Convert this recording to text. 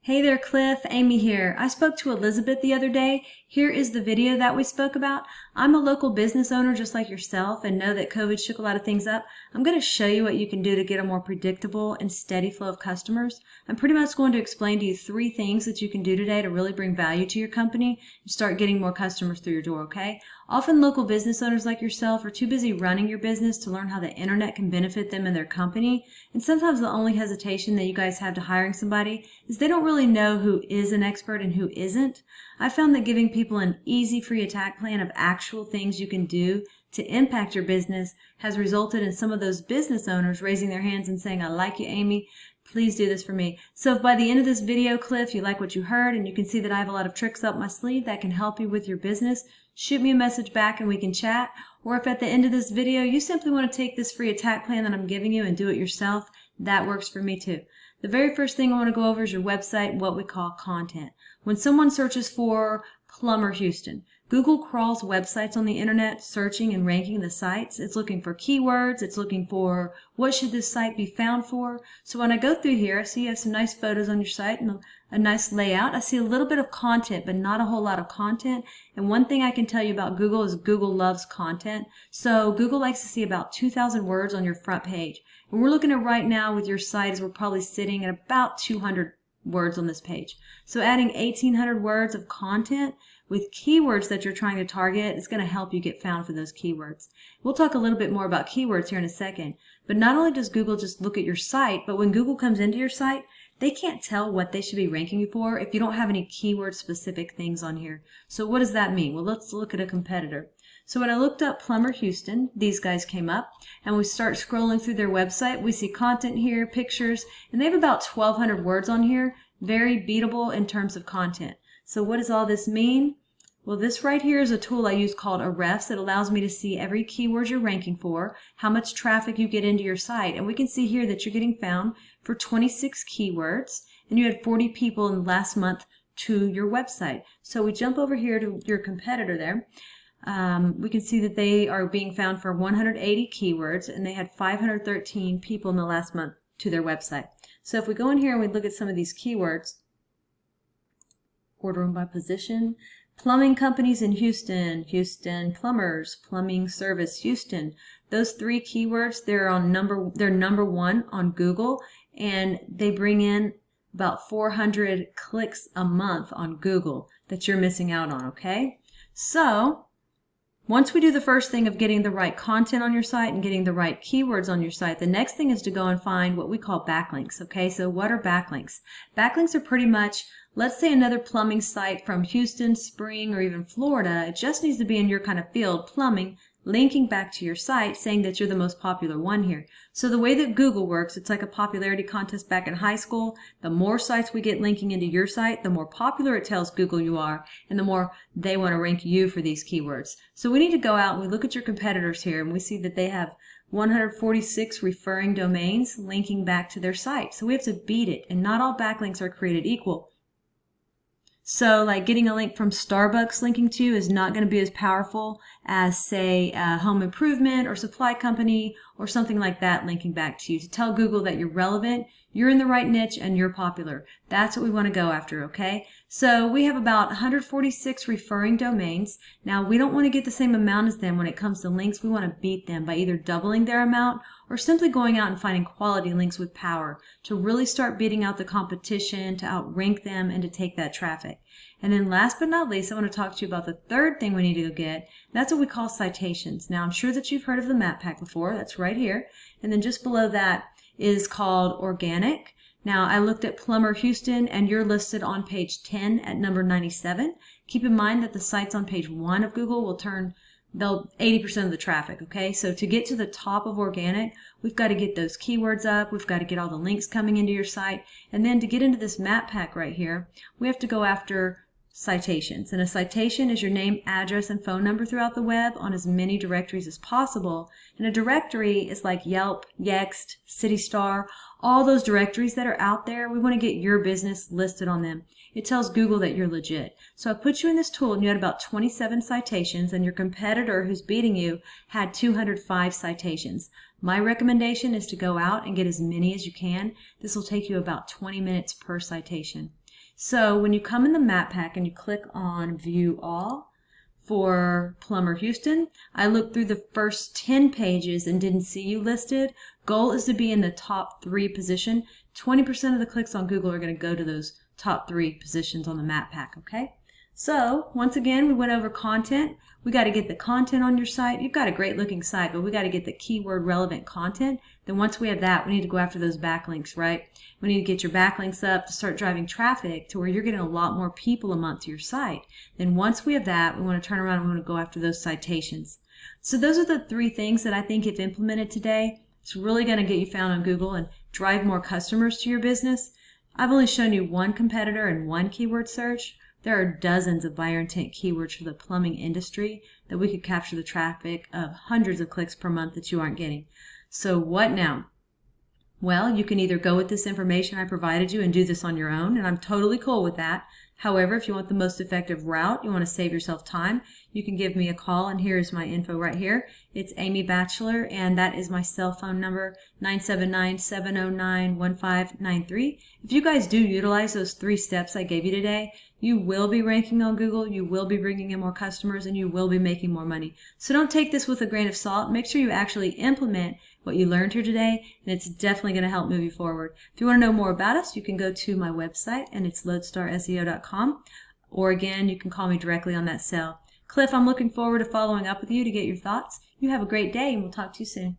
Hey there, Cliff. Amy here. I spoke to Elizabeth the other day. Here is the video that we spoke about. I'm a local business owner just like yourself and know that COVID shook a lot of things up. I'm going to show you what you can do to get a more predictable and steady flow of customers. I'm pretty much going to explain to you 3 things that you can do today to really bring value to your company and start getting more customers through your door, okay? Often local business owners like yourself are too busy running your business to learn how the internet can benefit them and their company. And sometimes the only hesitation that you guys have to hiring somebody is they don't really know who is an expert and who isn't. I found that giving people an easy free attack plan of actual things you can do to impact your business has resulted in some of those business owners raising their hands and saying, I like you, Amy. Please do this for me. So if by the end of this video, Cliff, you like what you heard and you can see that I have a lot of tricks up my sleeve that can help you with your business, shoot me a message back and we can chat. Or if at the end of this video you simply want to take this free attack plan that I'm giving you and do it yourself, that works for me too. The very first thing I want to go over is your website, what we call content. When someone searches for Plumber Houston, Google crawls websites on the internet, searching and ranking the sites. It's looking for keywords. It's looking for what should this site be found for. So when I go through here, I see you have some nice photos on your site and a nice layout. I see a little bit of content, but not a whole lot of content. And one thing I can tell you about Google is Google loves content. So Google likes to see about 2,000 words on your front page. And we're looking at right now with your site is we're probably sitting at about 200 words on this page. So adding 1,800 words of content with keywords that you're trying to target is going to help you get found for those keywords. We'll talk a little bit more about keywords here in a second. But not only does Google just look at your site, but when Google comes into your site, they can't tell what they should be ranking you for if you don't have any keyword specific things on here. So what does that mean? Well, let's look at a competitor. So when I looked up Plumber Houston, these guys came up, and we start scrolling through their website. We see content here, pictures, and they have about 1,200 words on here, very beatable in terms of content. So what does all this mean? Well, this right here is a tool I use called Ahrefs. It allows me to see every keyword you're ranking for, how much traffic you get into your site, and we can see here that you're getting found for 26 keywords, and you had 40 people in the last month to your website. So we jump over here to your competitor there. We can see that they are being found for 180 keywords, and they had 513 people in the last month to their website. So if we go in here and we look at some of these keywords, order them by position, plumbing companies in Houston, Houston plumbers, plumbing service Houston. Those 3 keywords, they're number 1 on Google, and they bring in about 400 clicks a month on Google that you're missing out on, okay? So once we do the first thing of getting the right content on your site and getting the right keywords on your site, the next thing is to go and find what we call backlinks, okay? So what are backlinks? Backlinks are pretty much, let's say another plumbing site from Houston, Spring, or even Florida. It just needs to be in your kind of field, plumbing, linking back to your site saying that you're the most popular one here. So the way that Google works, it's like a popularity contest back in high school. The more sites we get linking into your site, the more popular it tells Google you are, and the more they want to rank you for these keywords. So we need to go out and we look at your competitors here, and we see that they have 146 referring domains linking back to their site. So we have to beat it, and not all backlinks are created equal. So like getting a link from Starbucks linking to you is not going to be as powerful as, say, a home improvement or supply company or something like that linking back to you to tell Google that you're relevant, you're in the right niche, and you're popular. That's what we want to go after, okay? So we have about 146 referring domains. Now, we don't want to get the same amount as them when it comes to links. We want to beat them by either doubling their amount or simply going out and finding quality links with power to really start beating out the competition, to outrank them, and to take that traffic. And then last but not least, I want to talk to you about the third thing we need to go get. That's what we call citations. Now, I'm sure that you've heard of the map pack before. That's right here. And then just below that is called organic. Now, I looked at Plumber Houston, and you're listed on page 10 at number 97. Keep in mind that the sites on page 1 of Google will turn 80% of the traffic, okay? So to get to the top of organic, we've got to get those keywords up, we've got to get all the links coming into your site, and then to get into this map pack right here, we have to go after citations. And a citation is your name, address, and phone number throughout the web on as many directories as possible. And a directory is like Yelp, Yext, CityStar, all those directories that are out there. We want to get your business listed on them. It tells Google that you're legit. So I put you in this tool, and you had about 27 citations, and your competitor who's beating you had 205 citations. My recommendation is to go out and get as many as you can. This will take you about 20 minutes per citation. So when you come in the map pack and you click on View All for Plumber Houston, I looked through the first 10 pages and didn't see you listed. Goal is to be in the top 3 position. 20% of the clicks on Google are going to go to those top 3 positions on the map pack, okay? So once again, we went over content. We got to get the content on your site. You've got a great looking site, but we got to get the keyword relevant content. Then once we have that, we need to go after those backlinks, right? We need to get your backlinks up to start driving traffic to where you're getting a lot more people a month to your site. Then once we have that, we want to turn around and we want to go after those citations. So those are the 3 things that I think if implemented today, it's really going to get you found on Google and drive more customers to your business. I've only shown you one competitor and one keyword search. There are dozens of buyer intent keywords for the plumbing industry that we could capture the traffic of hundreds of clicks per month that you aren't getting. So what now? Well, you can either go with this information I provided you and do this on your own, and I'm totally cool with that. However, if you want the most effective route, you want to save yourself time, you can give me a call, and here's my info right here. It's Amy Batchelor, and that is my cell phone number, 979-709-1593. If you guys do utilize those 3 steps I gave you today, you will be ranking on Google, you will be bringing in more customers, and you will be making more money. So don't take this with a grain of salt. Make sure you actually implement what you learned here today, and it's definitely going to help move you forward. If you want to know more about us, you can go to my website, and it's loadstarseo.com, or again, you can call me directly on that cell. Cliff, I'm looking forward to following up with you to get your thoughts. You have a great day, and we'll talk to you soon.